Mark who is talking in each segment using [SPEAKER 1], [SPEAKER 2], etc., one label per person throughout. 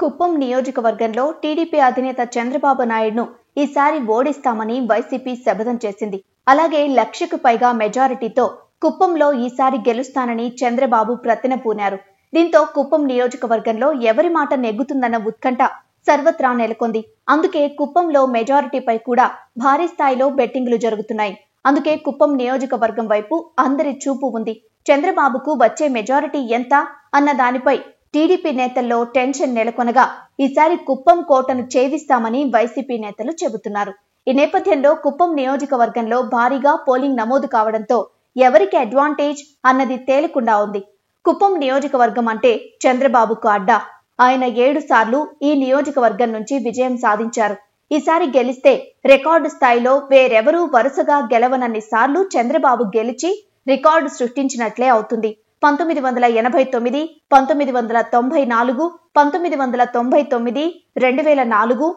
[SPEAKER 1] కుప్పం నియోజకవర్గంలో టీడీపీ అధినేత చంద్రబాబు నాయుడును ఈసారి ఓడిస్తామని వైసీపీ శపథం చేసింది. అలాగే లక్షకు పైగా మెజారిటీతో కుప్పంలో ఈసారి గెలుస్తానని చంద్రబాబు ప్రతిన పూనారు. దీంతో కుప్పం నియోజకవర్గంలో ఎవరి మాట నెగ్గుతుందన్న ఉత్కంఠ సర్వత్రా నెలకొంది. అందుకే కుప్పంలో మెజారిటీపై కూడా భారీ స్థాయిలో బెట్టింగ్లు జరుగుతున్నాయి. అందుకే కుప్పం నియోజకవర్గం వైపు అందరి చూపు ఉంది. చంద్రబాబుకు వచ్చే మెజారిటీ ఎంత అన్న దానిపై టీడీపీ నేతల్లో టెన్షన్ నెలకొనగా ఈసారి కుప్పం కోటను ఛేదిస్తామని వైసీపీ నేతలు చెబుతున్నారు. ఈ నేపథ్యంలో కుప్పం నియోజకవర్గంలో భారీగా పోలింగ్ నమోదు కావడంతో ఎవరికి అడ్వాంటేజ్ అన్నది తేలకుండా ఉంది. కుప్పం నియోజకవర్గం అంటే చంద్రబాబుకు అడ్డా. ఆయన 7 సార్లు ఈ నియోజకవర్గం నుంచి విజయం సాధించారు. ఈసారి గెలిస్తే రికార్డు స్థాయిలో వేరెవరూ వరుసగా గెలవనన్ని సార్లు చంద్రబాబు గెలిచి రికార్డు సృష్టించినట్లే అవుతుంది. 1989, 1994, 1999, 2004, 2009,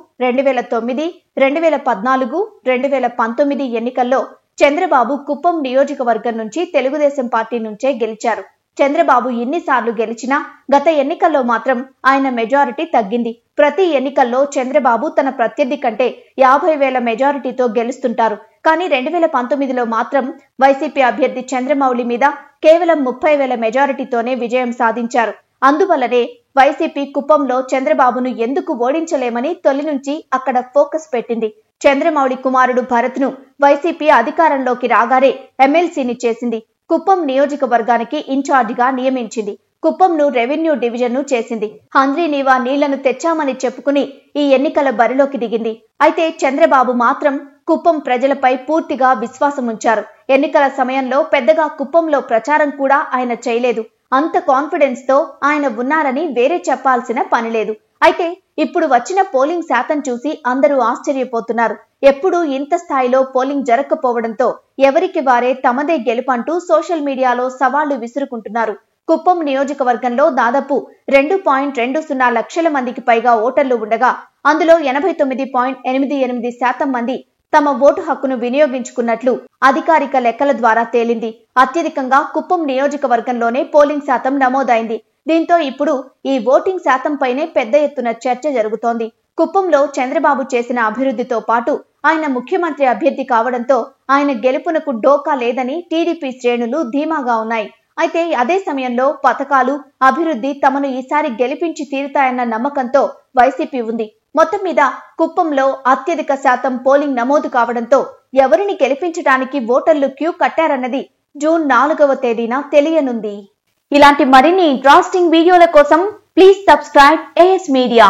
[SPEAKER 1] 2014, 2019 ఎన్నికల్లో చంద్రబాబు కుప్పం నియోజకవర్గం నుంచి తెలుగుదేశం పార్టీ నుంచే గెలిచారు. చంద్రబాబు ఇన్నిసార్లు గెలిచినా గత ఎన్నికల్లో మాత్రం ఆయన మెజారిటీ తగ్గింది. ప్రతి ఎన్నికల్లో చంద్రబాబు తన ప్రత్యర్థి కంటే 50,000 మెజారిటీతో గెలుస్తుంటారు. కానీ 2019లో మాత్రం వైసీపీ అభ్యర్థి చంద్రమౌళి మీద కేవలం 30,000 మెజారిటీతోనే విజయం సాధించారు. అందువల్లనే వైసీపీ కుప్పంలో చంద్రబాబును ఎందుకు ఓడించలేమని తొలి నుంచి అక్కడ ఫోకస్ పెట్టింది. చంద్రమౌళి కుమారుడు భరత్ ను వైసీపీ అధికారంలోకి రాగానే ఎమ్మెల్సీని చేసింది. కుప్పం నియోజకవర్గానికి ఇన్ఛార్జిగా నియమించింది. కుప్పంను రెవెన్యూ డివిజన్ ను చేసింది. హంద్రీనీవా నీళ్లను తెచ్చామని చెప్పుకుని ఈ ఎన్నికల బరిలోకి దిగింది. అయితే చంద్రబాబు మాత్రం కుప్పం ప్రజలపై పూర్తిగా విశ్వాసం ఉంచారు. ఎన్నికల సమయంలో పెద్దగా కుప్పంలో ప్రచారం కూడా ఆయన చేయలేదు. అంత కాన్ఫిడెన్స్ తో ఆయన ఉన్నారని వేరే చెప్పాల్సిన పనిలేదు. అయితే ఇప్పుడు వచ్చిన పోలింగ్ శాతం చూసి అందరూ ఆశ్చర్యపోతున్నారు. ఎప్పుడూ ఇంత స్థాయిలో పోలింగ్ జరగకపోవడంతో ఎవరికి వారే తమదే గెలుపంటూ సోషల్ మీడియాలో సవాళ్లు విసురుకుంటున్నారు. కుప్పం నియోజకవర్గంలో దాదాపు 2.20 లక్షల మందికి పైగా ఓటర్లు ఉండగా అందులో 89.88% మంది తమ ఓటు హక్కును వినియోగించుకున్నట్లు అధికారిక లెక్కల ద్వారా తేలింది. అత్యధికంగా కుప్పం నియోజకవర్గంలోనే పోలింగ్ శాతం నమోదైంది. దీంతో ఇప్పుడు ఈ ఓటింగ్ శాతం పైనే పెద్ద ఎత్తున చర్చ జరుగుతోంది. కుప్పంలో చంద్రబాబు చేసిన అభివృద్ధితో పాటు ఆయన ముఖ్యమంత్రి అభ్యర్థి కావడంతో ఆయన గెలుపునకు డోకా లేదని టీడీపీ శ్రేణులు ధీమాగా ఉన్నాయి. అయితే అదే సమయంలో పథకాలు, అభివృద్ధి తమను ఈసారి గెలిపించి తీరుతాయన్న నమ్మకంతో వైసీపీ ఉంది. మొత్తం మీద కుప్పంలో అత్యధిక శాతం పోలింగ్ నమోదు కావడంతో ఎవరిని గెలిపించడానికి ఓటర్లు క్యూ కట్టారన్నది జూన్ 4వ తేదీన తెలియనుంది. ఇలాంటి మరిన్ని ఇంట్రెస్టింగ్ వీడియోల కోసం ప్లీజ్ సబ్స్క్రైబ్ AS మీడియా.